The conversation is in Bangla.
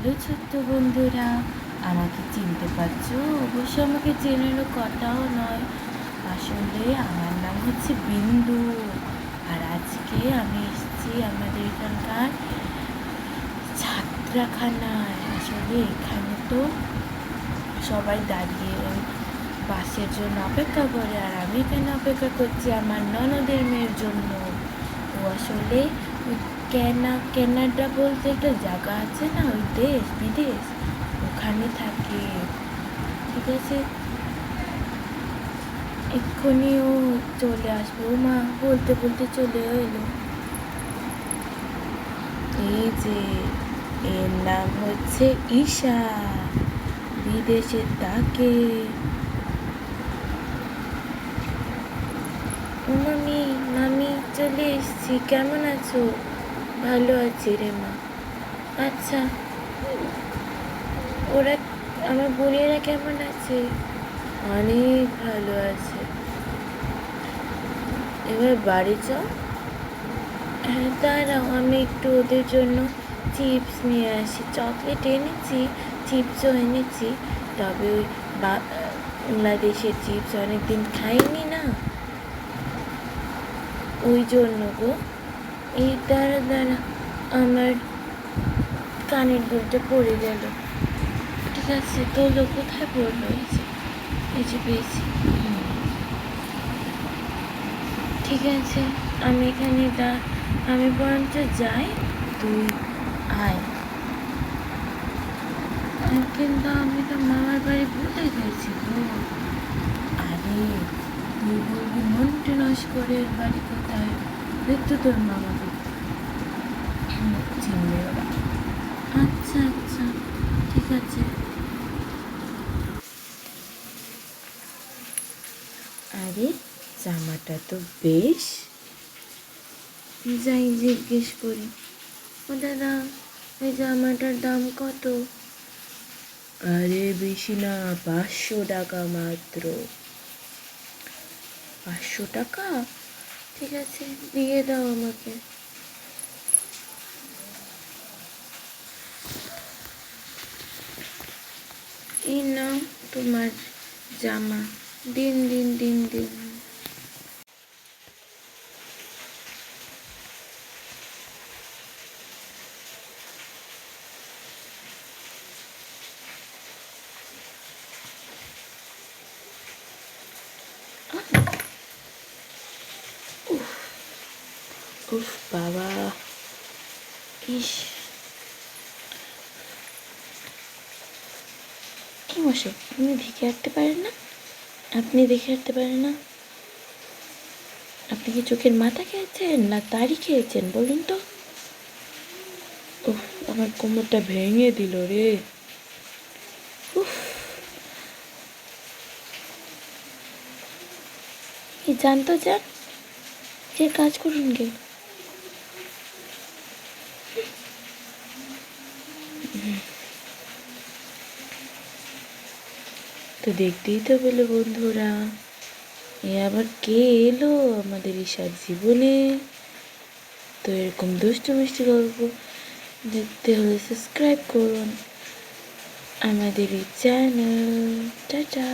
হ্যালো ছোট্ট বন্ধুরা, আমাকে চিনতে পারছো? অবশ্য আমাকে চেনেরও কথাও নয়। আসলে আমার নাম হচ্ছে বিন্দু। আর আজকে আমি এসেছি আমাদের এখানকার ছাত্রাখানায়। আসলে এখানে তো সবাই দাঁড়িয়ে বাসের জন্য অপেক্ষা করে, আর আমি এখানে অপেক্ষা করছি আমার ননদের মেয়ের জন্য। ও আসলে কানাডা বলতে একটা জায়গা আছে না, ওই দেশ বিদেশ, ওখানে থাকে। ঠিক আছে, এক্ষুনি ও চলে আসবে। ও মা বলতে বলতে চলে এলো। এই যে, এর নাম হচ্ছে ঈশা, বিদেশে থাকে। মামি মামি চলে এসছি, কেমন আছো? ভালো আছি রে মা। আচ্ছা, ওরা আমার বোনেরা কেমন আছে? অনেক ভালো আছে। এবার বাড়ি চল। হ্যাঁ দাঁড়াও, আমি একটু ওদের জন্য চিপস নিয়ে আসি। চকলেট এনেছি, চিপসও এনেছি, তবে ওই বাংলাদেশের চিপস অনেকদিন খাইনি না, ওই জন্য গো। এই দাঁড়া দাঁড়া, আমার কানের দুলটা পড়ে গেল। ঠিক আছে, তোলো। কোথায় পড়লো? এই যে পেয়েছি। ঠিক আছে, আমি এখানে আমি বরঞ্চ যাই, তুই আয়। কিন্তু আমি তো মামার বাড়ি ভুলে গেছি গো। আরে, তুই বলবি মন্টু নস্করের বাড়ি কোথায়, দেখতো তোর মামাকে চিনবে ওরা। আচ্ছা আচ্ছা, ঠিক আছে। আরে, জামাটা তো বেশ, যাই জিজ্ঞেস করি। ও দাদা, এই জামাটার দাম কত? আরে বেশি না, 500 টাকা মাত্র। 500 টাকা? ঠিক আছে, দিয়ে দাও আমাকে। এই নাও তোমার জামা, দিন দিন দিন দিন। উফ বাবা, ইস। কি মশাই, আপনি দেখে হাঁটতে পারেন না? আপনি দেখে হাঁটতে পারেন না? আপনি কি চোখের মাথা খেয়েছেন না তাড়ি খেয়েছেন বলুন তো? উফ, আমার কোমরটা ভেঙে দিল রে। উফ, এই যান তো যান, যে কাজ করুন গে। তো দেখতেই তো পেলো বন্ধুরা, এ আবার কে এলো আমাদের ঈশার জীবনে। তো এরকম দুষ্টু মিষ্টি গল্প দেখতে হলে সাবস্ক্রাইব করুন আমাদের এই চ্যানেল। টাটা।